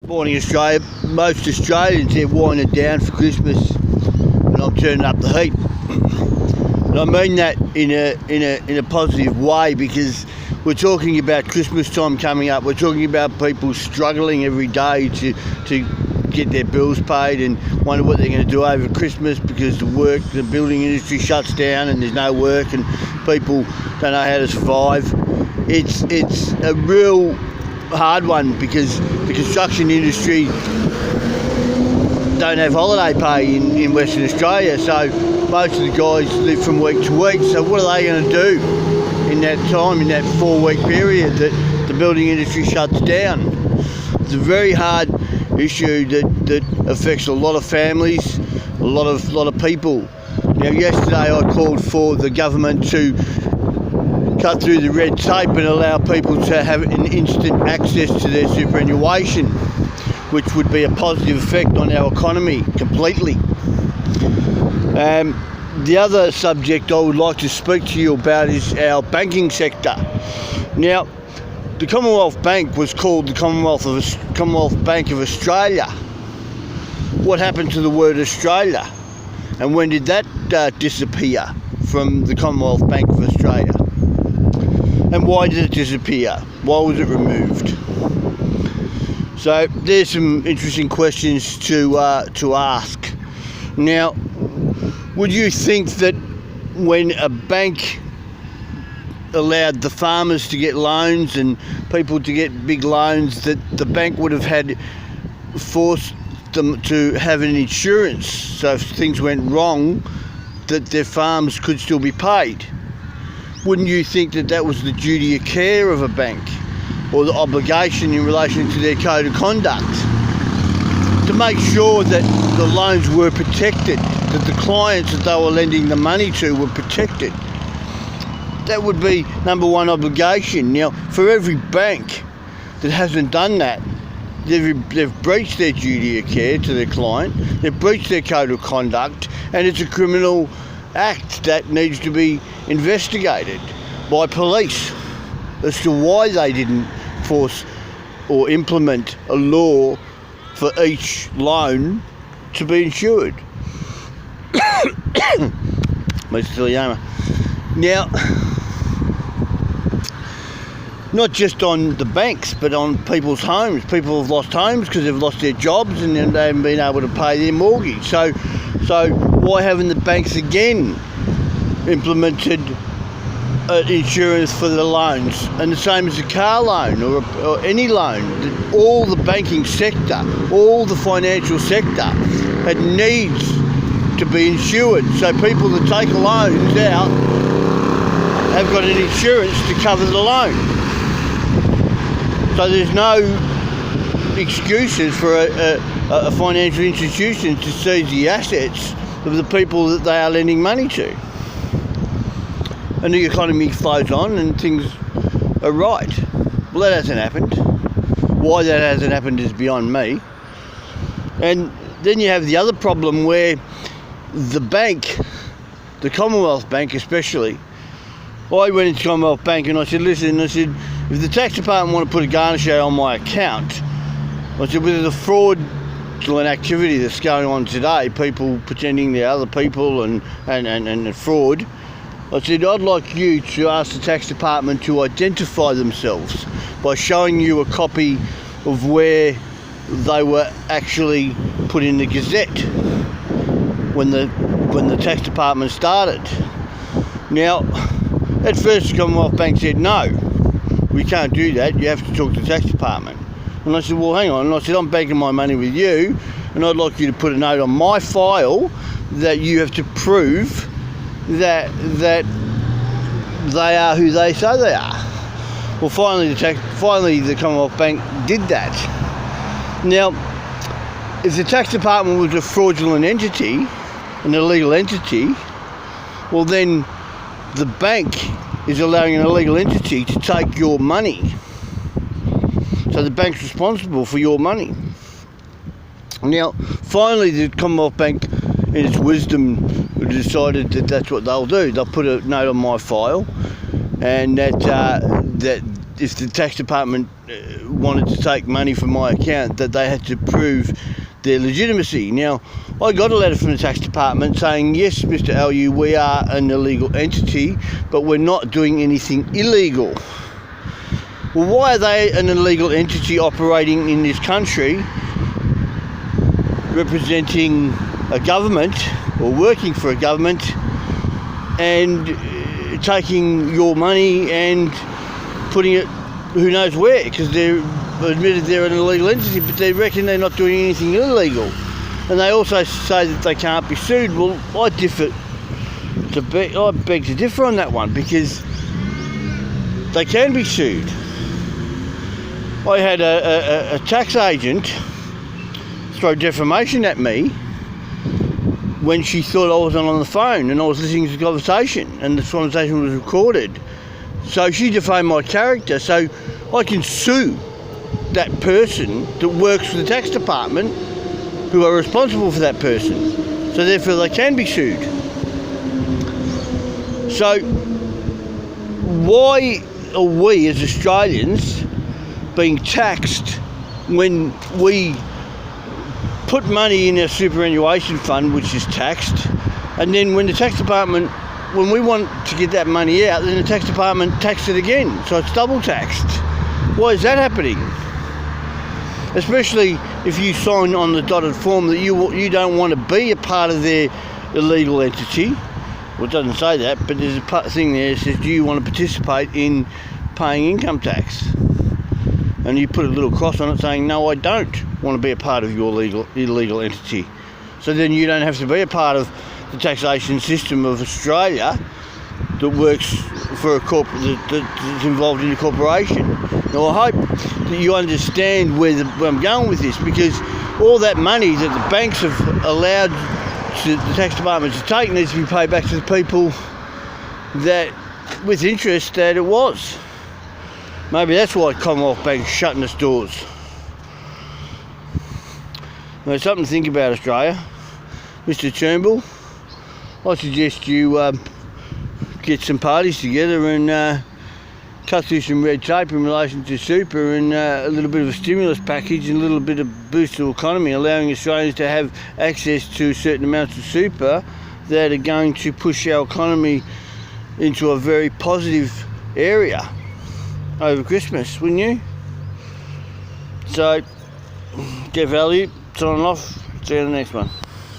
Morning Australia. Most Australians, they're winding down for Christmas and I'm turning up the heat. And I mean that in a positive way, because we're talking about Christmas time coming up. We're talking about people struggling every day to get their bills paid and wonder what they're going to do over Christmas because the building industry shuts down and there's no work and people don't know how to survive. It's a real hard one because the construction industry don't have holiday pay in Western Australia, so most of the guys live from week to week. So what are they going to do in that time, in that 4-week period that the building industry shuts down? It's a very hard issue that affects a lot of families, a lot of people. Now, yesterday I called for the government to cut through the red tape and allow people to have an instant access to their superannuation, which would be a positive effect on our economy completely. The other subject I would like to speak to you about is our banking sector. Now, the Commonwealth Bank was called the Commonwealth Bank of Australia. What happened to the word Australia? And when did that disappear from the Commonwealth Bank of Australia? And why did it disappear? Why was it removed? So there's some interesting questions to ask. Now, would you think that when a bank allowed the farmers to get loans and people to get big loans, that the bank would have had forced them to have an insurance, so if things went wrong, that their farms could still be paid? Wouldn't you think that that was the duty of care of a bank, or the obligation in relation to their code of conduct, to make sure that the loans were protected, that the clients that they were lending the money to were protected? That would be number one obligation. Now, for every bank that hasn't done that, they've breached their duty of care to their client, they've breached their code of conduct, and it's a criminal act that needs to be investigated by police as to why they didn't force or implement a law for each loan to be insured. Now, not just on the banks, but on people's homes. People have lost homes because they've lost their jobs and then they haven't been able to pay their mortgage. So why haven't the banks again implemented insurance for the loans? And the same as a car loan or any loan. All the banking sector, all the financial sector, it needs to be insured. So people that take loans out have got an insurance to cover the loan. So there's no excuses for a financial institution to seize the assets of the people that they are lending money to. And the economy flows on and things are right. Well, that hasn't happened. Why that hasn't happened is beyond me. And then you have the other problem where the bank, the Commonwealth Bank especially, I went into Commonwealth Bank and I said, listen, if the tax department want to put a garnish out on my account, I said, with the fraudulent activity that's going on today, people pretending they're other people and fraud, I said, I'd like you to ask the tax department to identify themselves by showing you a copy of where they were actually put in the Gazette when the tax department started. Now, at first the Commonwealth Bank said, no, we can't do that, you have to talk to the tax department. And I said, well, hang on. And I said, I'm banking my money with you and I'd like you to put a note on my file that you have to prove that they are who they say they are. Well, finally the Commonwealth Bank did that. Now, if the tax department was a fraudulent entity, an illegal entity, well then the bank is allowing an illegal entity to take your money. So the bank's responsible for your money. Now, finally the Commonwealth Bank, in its wisdom, decided that that's what they'll do. They'll put a note on my file, and that if the tax department wanted to take money from my account, that they had to prove their legitimacy. Now, I got a letter from the tax department saying, yes, Mr. LU, we are an illegal entity, but we're not doing anything illegal. Well, why are they an illegal entity operating in this country, representing a government or working for a government, and taking your money and putting it who knows where, because they're admitted they're an illegal entity, but they reckon they're not doing anything illegal. And they also say that they can't be sued. Well, I beg to differ on that one, because they can be sued. I had a tax agent throw defamation at me when she thought I wasn't on the phone and I was listening to the conversation, and the conversation was recorded. So she defamed my character, so I can sue that person that works for the tax department who are responsible for that person. So therefore they can be sued. So why are we as Australians being taxed when we put money in our superannuation fund, which is taxed, and then when the tax department, when we want to get that money out, then the tax department taxes it again, so it's double taxed? Why is that happening? Especially if you sign on the dotted form that you don't want to be a part of their illegal entity. Well, it doesn't say that, but there's a thing there that says, do you want to participate in paying income tax? And you put a little cross on it saying, no, I don't want to be a part of your illegal entity. So then you don't have to be a part of the taxation system of Australia that works for a corporate that's involved in a corporation. Now, I hope that you understand where I'm going with this, because all that money that the banks have allowed the tax department to take needs to be paid back to the people that, with interest, that it was. Maybe that's why Commonwealth Bank's shutting its doors. Now, something to think about, Australia. Mr. Turnbull, I suggest you get some parties together and cut through some red tape in relation to super, and a little bit of a stimulus package and a little bit of boost to the economy, allowing Australians to have access to certain amounts of super that are going to push our economy into a very positive area over Christmas, wouldn't you? So, get value, signing off, see you in the next one.